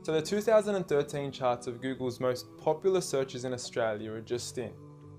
So the 2013 charts of Google's most popular searches in Australia are just in,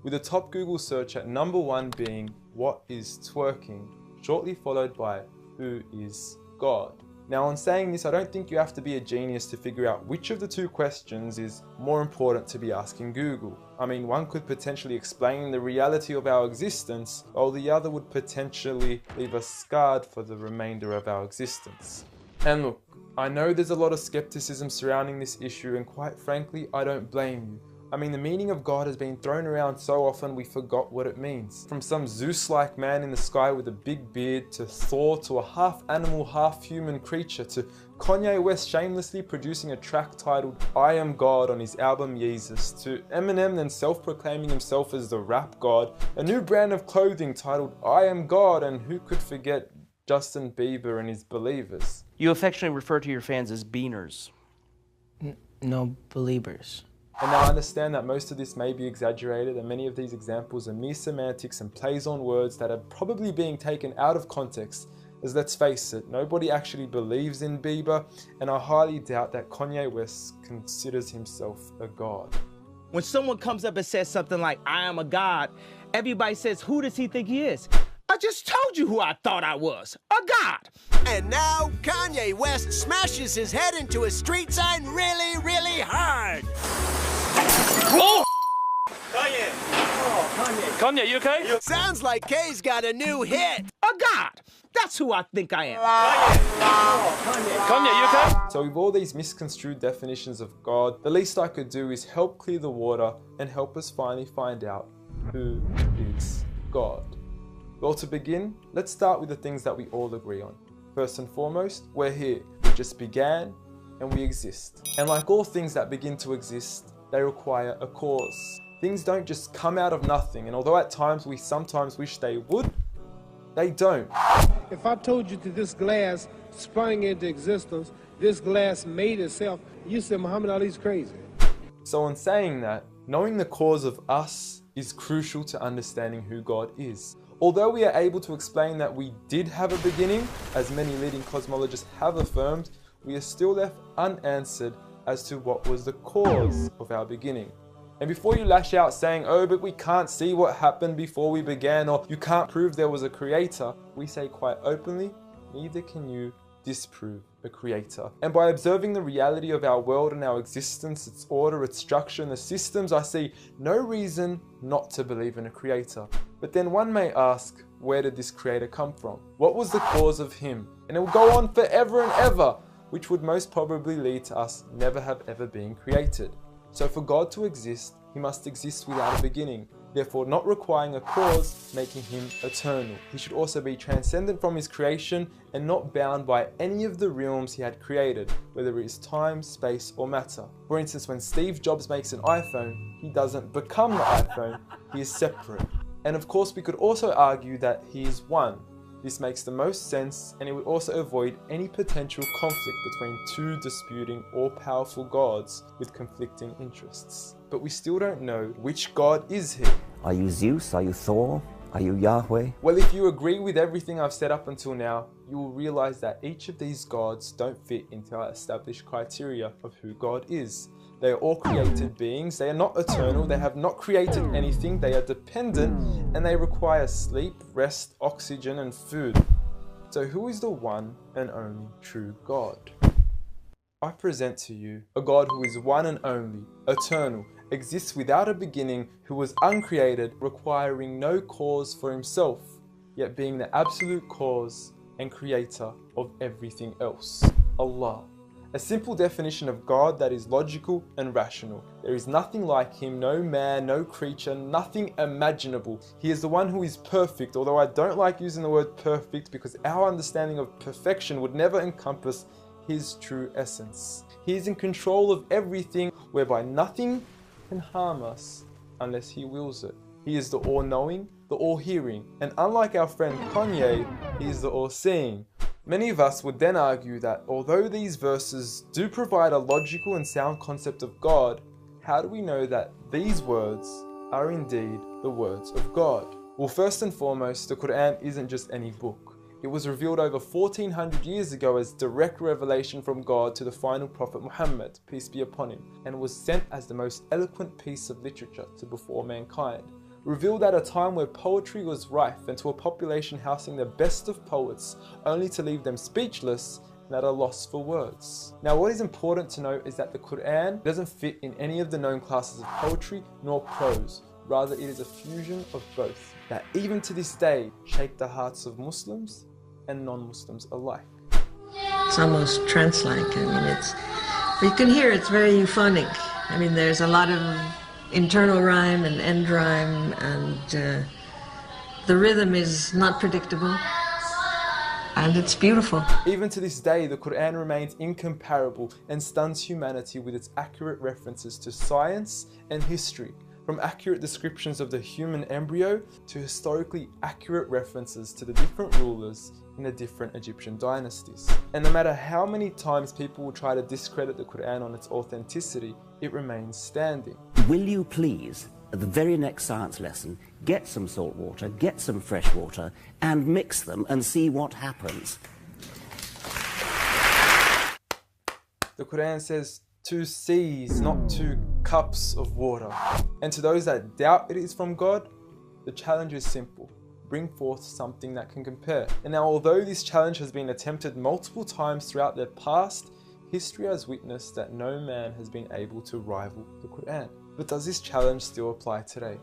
with the top Google search at #1 being "What is twerking?", shortly followed by "Who is God?". Now, on saying this, I don't think you have to be a genius to figure out which of the two questions is more important to be asking Google. I mean, one could potentially explain the reality of our existence, while the other would potentially leave us scarred for the remainder of our existence. And look, I know there's a lot of skepticism surrounding this issue, and quite frankly, I don't blame you. I mean, the meaning of God has been thrown around so often we forgot what it means. From some Zeus-like man in the sky with a big beard, to Thor, to a half-animal, half-human creature, to Kanye West shamelessly producing a track titled "I Am God" on his album Yeezus, to Eminem then self-proclaiming himself as the rap god, a new brand of clothing titled "I Am God", and who could forget Justin Bieber and his Believers. You affectionately refer to your fans as beaners. No, believers. And now I understand that most of this may be exaggerated, and many of these examples are mere semantics and plays on words that are probably being taken out of context, as let's face it, nobody actually believes in Bieber, and I highly doubt that Kanye West considers himself a god. When someone comes up and says something like, "I am a god," everybody says, "Who does he think he is?" I just told you who I thought I was, a god. And now Kanye West smashes his head into a street sign really, really hard. Oh! Kanye. Oh, Kanye. Kanye, you okay? Sounds like Kay's got a new hit. A god. That's who I think I am. Kanye. Oh, Kanye. Kanye, you okay? So with all these misconstrued definitions of God, the least I could do is help clear the water and help us finally find out who is God. Well, to begin, let's start with the things that we all agree on. First and foremost, we're here. We just began and we exist. And like all things that begin to exist, they require a cause. Things don't just come out of nothing, and although at times we sometimes wish they would, they don't. If I told you that this glass sprang into existence, this glass made itself, you said Muhammad Ali's crazy. So in saying that, knowing the cause of us is crucial to understanding who God is. Although we are able to explain that we did have a beginning, as many leading cosmologists have affirmed, we are still left unanswered as to what was the cause of our beginning. And before you lash out saying, "Oh, but we can't see what happened before we began," or "you can't prove there was a creator," we say quite openly, neither can you disprove a creator. And by observing the reality of our world and our existence, its order, its structure, and the systems, I see no reason not to believe in a creator. But then one may ask, where did this creator come from? What was the cause of him? And it will go on forever and ever, which would most probably lead to us never have ever been created. So for God to exist, he must exist without a beginning, therefore not requiring a cause, making him eternal. He should also be transcendent from his creation and not bound by any of the realms he had created, whether it is time, space, or matter. For instance, when Steve Jobs makes an iPhone, he doesn't become the iPhone, he is separate. And of course, we could also argue that he is one. This makes the most sense, and it would also avoid any potential conflict between two disputing all-powerful gods with conflicting interests. But we still don't know which God is he. Are you Zeus? Are you Thor? Are you Yahweh? Well, if you agree with everything I've said up until now, you will realize that each of these gods don't fit into our established criteria of who God is. They are all created beings, they are not eternal, they have not created anything, they are dependent, and they require sleep, rest, oxygen, and food. So who is the one and only true God? I present to you a God who is one and only, eternal, exists without a beginning, who was uncreated, requiring no cause for himself, yet being the absolute cause and creator of everything else, Allah. A simple definition of God that is logical and rational. There is nothing like him, no man, no creature, nothing imaginable. He is the one who is perfect, although I don't like using the word perfect because our understanding of perfection would never encompass his true essence. He is in control of everything, whereby nothing can harm us unless he wills it. He is the all-knowing, the all-hearing, and unlike our friend Kanye, he is the all-seeing. Many of us would then argue that although these verses do provide a logical and sound concept of God, how do we know that these words are indeed the words of God? Well, first and foremost, the Quran isn't just any book. It was revealed over 1400 years ago as direct revelation from God to the final prophet Muhammad, peace be upon him, and was sent as the most eloquent piece of literature to before mankind. Revealed at a time where poetry was rife and to a population housing the best of poets, only to leave them speechless and at a loss for words. Now what is important to note is that the Quran doesn't fit in any of the known classes of poetry nor prose. Rather, it is a fusion of both that even to this day shake the hearts of Muslims and non-Muslims alike. It's almost trance-like. I mean, you can hear it's very euphonic. I mean, there's a lot of internal rhyme and end rhyme, and the rhythm is not predictable, and it's beautiful. Even to this day, the Quran remains incomparable and stuns humanity with its accurate references to science and history, from accurate descriptions of the human embryo to historically accurate references to the different rulers in the different Egyptian dynasties. And no matter how many times people will try to discredit the Quran on its authenticity, it remains standing. Will you please, at the very next science lesson, get some salt water, get some fresh water, and mix them and see what happens? The Quran says 2 seas, not 2 cups of water. And to those that doubt it is from God, the challenge is simple. Bring forth something that can compare. And now, although this challenge has been attempted multiple times throughout the past, history has witnessed that no man has been able to rival the Quran. But does this challenge still apply today?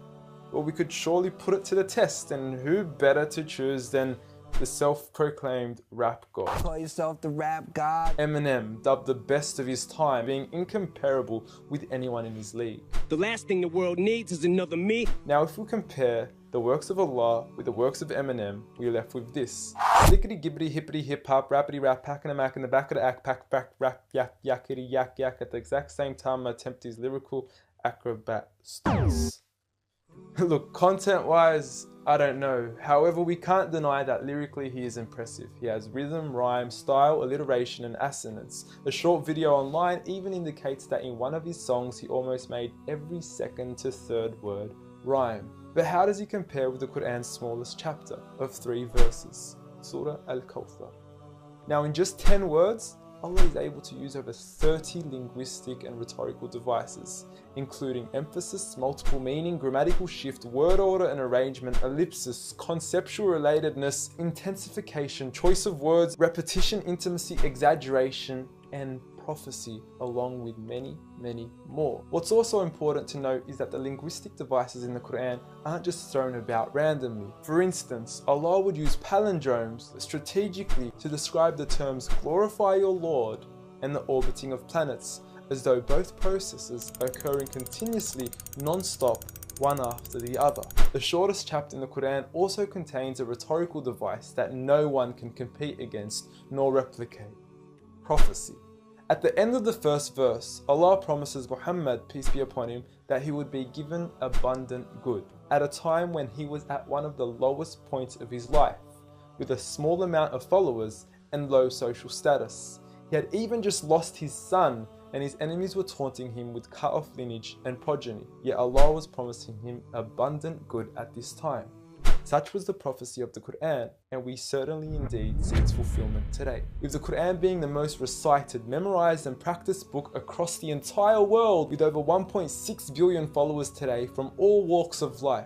Well, we could surely put it to the test, and who better to choose than the self-proclaimed rap god. Call yourself the rap god. Eminem, dubbed the best of his time, being incomparable with anyone in his league. The last thing the world needs is another me. Now, if we compare the works of Allah with the works of Eminem, we're left with this. Slickety gibbity hippity hip hop, rappity rap, packing a mac in the back of the act, pack back rap yak yakety yak yak at the exact same time attempt his lyrical acrobat stunts. Look, content-wise, I don't know. However, we can't deny that lyrically he is impressive. He has rhythm, rhyme, style, alliteration, and assonance. A short video online even indicates that in one of his songs he almost made every second to third word rhyme. But how does he compare with the Quran's smallest chapter of 3 verses, Surah Al-Kawthar? Now, in just 10 words, Allah is able to use over 30 linguistic and rhetorical devices, including emphasis, multiple meaning, grammatical shift, word order and arrangement, ellipsis, conceptual relatedness, intensification, choice of words, repetition, intimacy, exaggeration, and prophecy, along with many, many more. What's also important to note is that the linguistic devices in the Quran aren't just thrown about randomly. For instance, Allah would use palindromes strategically to describe the terms glorify your Lord and the orbiting of planets, as though both processes are occurring continuously, non-stop, one after the other. The shortest chapter in the Quran also contains a rhetorical device that no one can compete against nor replicate: prophecy. At the end of the first verse, Allah promises Muhammad, peace be upon him, that he would be given abundant good at a time when he was at one of the lowest points of his life, with a small amount of followers and low social status. He had even just lost his son, and his enemies were taunting him with cut-off lineage and progeny, yet Allah was promising him abundant good at this time. Such was the prophecy of the Quran, and we certainly indeed see its fulfillment today, with the Quran being the most recited, memorized and practiced book across the entire world, with over 1.6 billion followers today from all walks of life.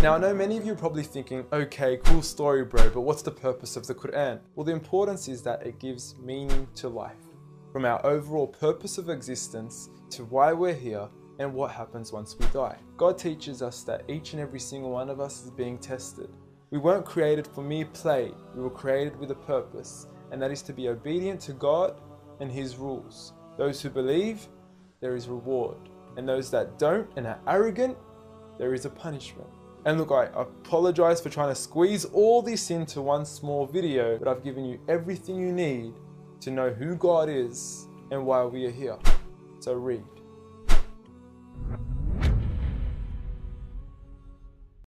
Now, I know many of you are probably thinking, okay, cool story bro, but what's the purpose of the Quran? Well, the importance is that it gives meaning to life, from our overall purpose of existence to why we're here and what happens once we die. God teaches us that each and every single one of us is being tested. We weren't created for mere play, we were created with a purpose, and that is to be obedient to God and His rules. Those who believe, there is reward, and those that don't and are arrogant, there is a punishment. And look, I apologize for trying to squeeze all this into one small video, but I've given you everything you need to know who God is and why we are here. So read.